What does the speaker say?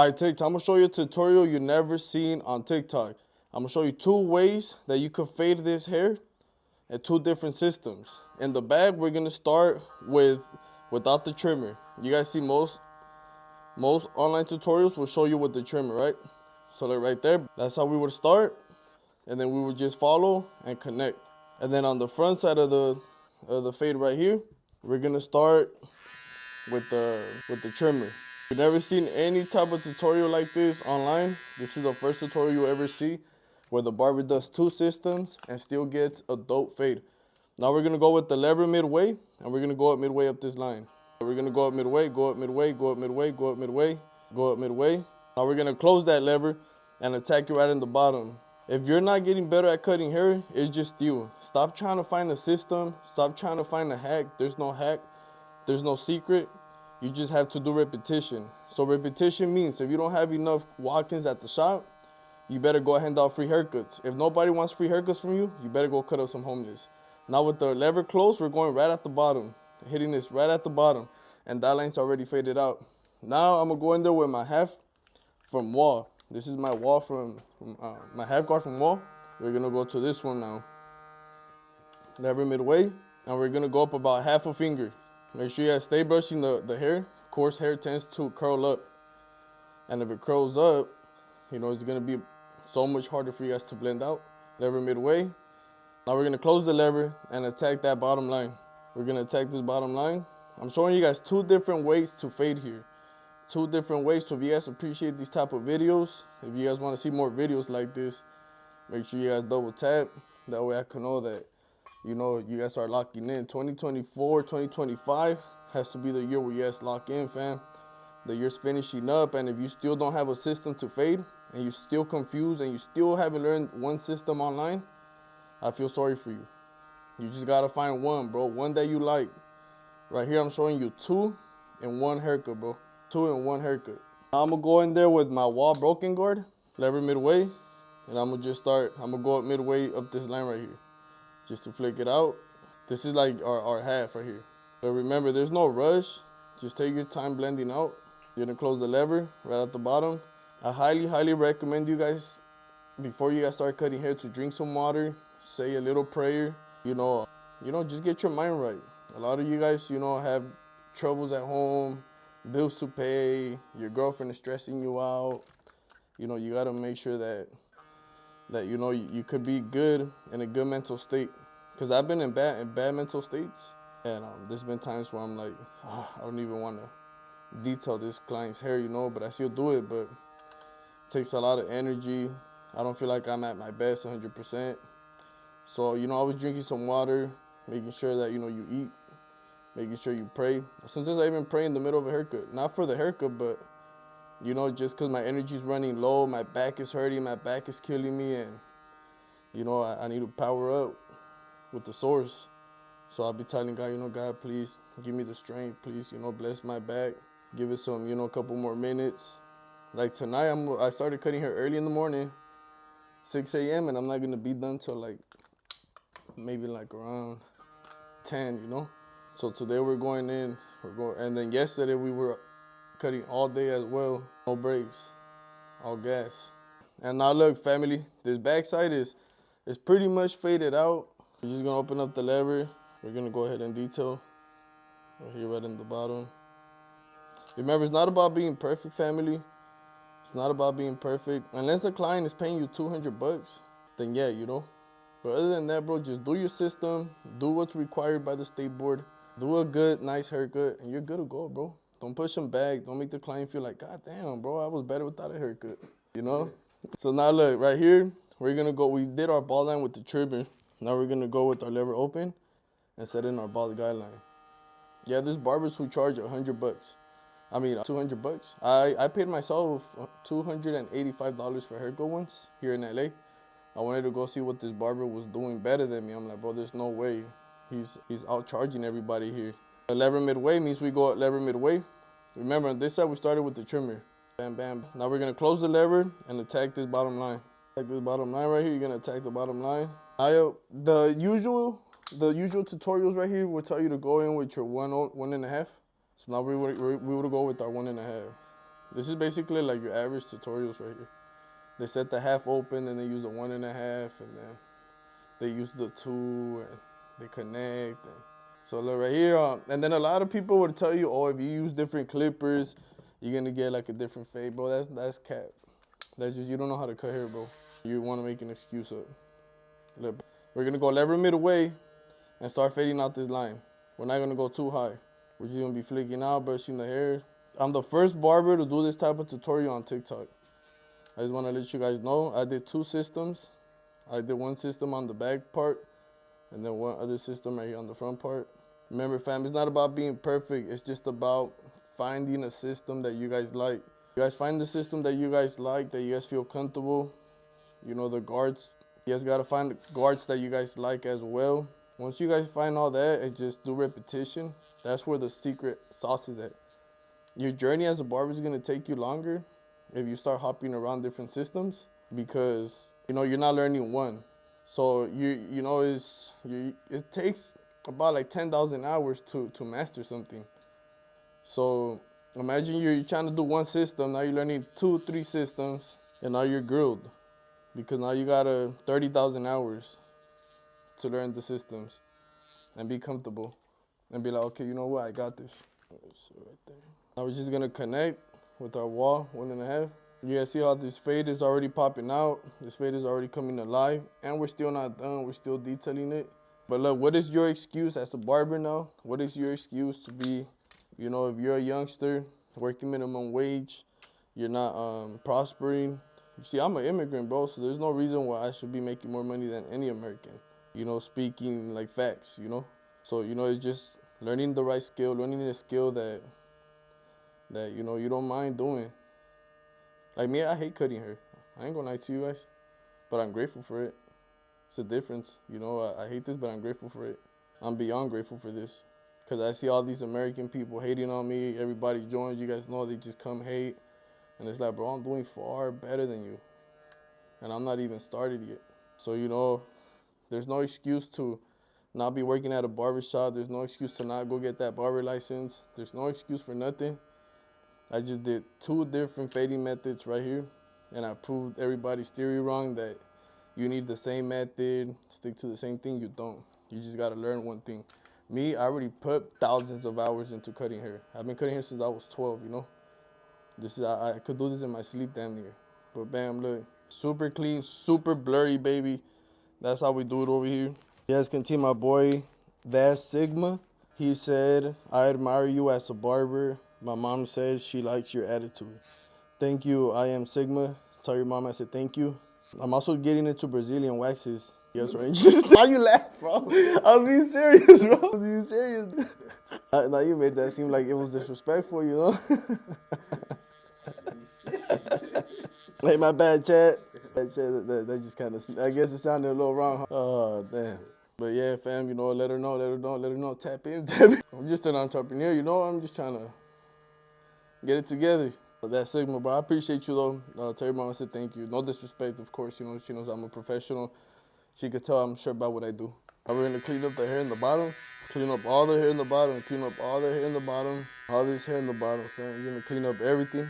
All right, TikTok, I'm gonna show you a tutorial you never seen on TikTok. I'm gonna show you 2 ways that you could fade this hair at 2 different systems. In the bag, we're gonna start without the trimmer. You guys see most online tutorials will show you with the trimmer, right? So like right there, that's how we would start, and then we would just follow and connect. And then on the front side of the fade right here, we're gonna start with the trimmer. You've never seen any type of tutorial like this online. This is the first tutorial you'll ever see where the barber does 2 systems and still gets a dope fade. Now we're gonna go with the lever midway, and we're gonna go up midway up this line. We're gonna go up midway, go up midway, go up midway, go up midway, go up midway. Now we're gonna close that lever and attack you right in the bottom. If you're not getting better at cutting hair, it's just you. Stop trying to find a system. Stop trying to find a hack. There's no hack. There's no secret. You just have to do repetition. So repetition means if you don't have enough walk-ins at the shop, you better go hand out free haircuts. If nobody wants free haircuts from you, you better go cut up some homeless. Now with the lever closed, we're going right at the bottom, hitting this right at the bottom, and that line's already faded out. Now I'm gonna go in there with my half from wall. This is my wall from my half guard from wall. We're gonna go to this one now. Lever midway, and we're gonna go up about half a finger. Make sure you guys stay brushing the hair. Coarse hair tends to curl up. And if it curls up, you know, it's gonna be so much harder for you guys to blend out. Lever midway. Now we're gonna close the lever and attack that bottom line. We're gonna attack this bottom line. I'm showing you guys 2 different ways to fade here. 2 different ways. So if you guys appreciate these type of videos, if you guys wanna see more videos like this, make sure you guys double tap. That way I can know that, you know, you guys are locking in. 2024, 2025 has to be the year where you guys lock in, fam. The year's finishing up, and if you still don't have a system to fade, and you're still confused, and you still haven't learned one system online, I feel sorry for you. You just gotta find one, bro. One that you like. Right here, I'm showing you 2 in 1 haircut, bro. 2 in 1 haircut. Now I'm gonna go in there with my wall broken guard, lever midway, and I'm gonna go up midway up this line right here. Just to flick it out. This is like our half right here. But remember, there's no rush. Just take your time blending out. You're gonna close the lever right at the bottom. I highly recommend you guys, before you guys start cutting hair, to drink some water, say a little prayer, you know, just get your mind right. A lot of you guys, you know, have troubles at home, bills to pay, your girlfriend is stressing you out. You know, you gotta make sure that you know you could be good in a good mental state. Cause I've been in bad mental states, and there's been times where I'm like, oh, I don't even want to detail this client's hair, you know, but I still do it. But it takes a lot of energy. I don't feel like I'm at my best 100%. So, you know, I was drinking some water, making sure that, you know, you eat, making sure you pray. Sometimes I even pray in the middle of a haircut, not for the haircut, but you know, just because my energy's running low, my back is hurting, my back is killing me, and, you know, I need to power up with the source. So I'll be telling God, you know, God, please give me the strength. Please, you know, bless my back. Give it some, you know, a couple more minutes. Like tonight, I started cutting hair early in the morning, 6 a.m., and I'm not going to be done till like maybe like around 10, you know. So today we're going in, and then yesterday we were cutting all day as well, no breaks, all gas. And now look, family, this backside is pretty much faded out. We're just gonna open up the lever. We're gonna go ahead and detail right here, right in the bottom. Remember, it's not about being perfect, family. It's not about being perfect. Unless a client is paying you $200, then yeah, you know. But other than that, bro, just do your system, do what's required by the state board, do a good, nice haircut, and you're good to go, bro. Don't push them back. Don't make the client feel like, God damn, bro, I was better without a haircut, you know? So now look, right here, we're gonna go, we did our ball line with the trimmer. Now we're gonna go with our lever open and set in our ball guideline. Yeah, there's barbers who charge $100. I mean, $200. I paid myself $285 for a haircut once here in LA. I wanted to go see what this barber was doing better than me. I'm like, bro, there's no way. He's outcharging everybody here. The lever midway means we go lever midway. Remember, on this side, we started with the trimmer. Bam, bam. Now we're gonna close the lever and attack this bottom line. Attack this bottom line right here. You're gonna attack the bottom line. The usual tutorials right here will tell you to go in with your one and a half. So now we would go with our 1.5. This is basically like your average tutorials right here. They set the half open, and they use the 1.5, and then they use the 2, and they connect. And so look right here, and then a lot of people would tell you, oh, if you use different clippers, you're gonna get like a different fade, bro. That's cap. That's just, you don't know how to cut hair, bro. You want to make an excuse up. Look, we're gonna go lever midway and start fading out this line. We're not gonna go too high. We're just gonna be flicking out, brushing the hair. I'm the first barber to do this type of tutorial on TikTok. I just want to let you guys know I did 2 systems. I did one system on the back part, and then one other system right here on the front part. Remember, fam, it's not about being perfect. It's just about finding a system that you guys like. You guys find the system that you guys like, that you guys feel comfortable. You know, the guards. You guys gotta find guards that you guys like as well. Once you guys find all that and just do repetition, that's where the secret sauce is at. Your journey as a barber is gonna take you longer if you start hopping around different systems, because you know you're not learning one. So you know it takes about like 10,000 hours to master something. So imagine you're trying to do one system, now you're learning 2-3 systems, and now you're grilled, because now you got 30,000 hours to learn the systems and be comfortable and be like, okay, you know what, I got this. Right there. Now we're just gonna connect with our wall 1.5. You guys see how this fade is already popping out. This fade is already coming alive, and we're still not done. We're still detailing it. But look, what is your excuse as a barber now? What is your excuse to be, you know, if you're a youngster working minimum wage, you're not prospering. You see, I'm an immigrant, bro, so there's no reason why I should be making more money than any American. You know, speaking like facts, you know. So, you know, it's just learning the right skill, learning a skill that you know you don't mind doing. Like me, I hate cutting hair. I ain't gonna lie to you guys, but I'm grateful for it. It's a difference, you know. I hate this, but I'm grateful for it. I'm beyond grateful for this, because I see all these American people hating on me. Everybody joins, you guys know, they just come hate, and it's like, bro, I'm doing far better than you, and I'm not even started yet. So, you know, there's no excuse to not be working at a barber shop. There's no excuse to not go get that barber license. There's no excuse for nothing. I just did 2 different fading methods right here, and I proved everybody's theory wrong, that you need the same method, stick to the same thing. You don't. You just gotta learn one thing. Me, I already put thousands of hours into cutting hair. I've been cutting hair since I was 12, you know. I could do this in my sleep damn near. But bam, look, super clean, super blurry, baby. That's how we do it over here. You guys can see my boy, that's Sigma. He said, I admire you as a barber. My mom said she likes your attitude. Thank you, I am Sigma. Tell your mom I said thank you. I'm also getting into Brazilian waxes. Yes, right? Why you laugh, bro? I'm being serious, bro. I'm being serious. Now you made that seem like it was disrespectful, you know? Hey, my bad, Chad. That just kind of, I guess it sounded a little wrong. Huh? Oh, damn. But yeah, fam, you know, let her know, tap in. I'm just an entrepreneur, you know, I'm just trying to get it together. But that's Sigma, bro. I appreciate you, though. Tell your mom I said thank you. No disrespect, of course, you know, she knows I'm a professional. She could tell I'm sure about what I do. Now we're gonna clean up the hair in the bottom, clean up all the hair in the bottom, clean up all the hair in the bottom, all this hair in the bottom, fam. We're gonna clean up everything.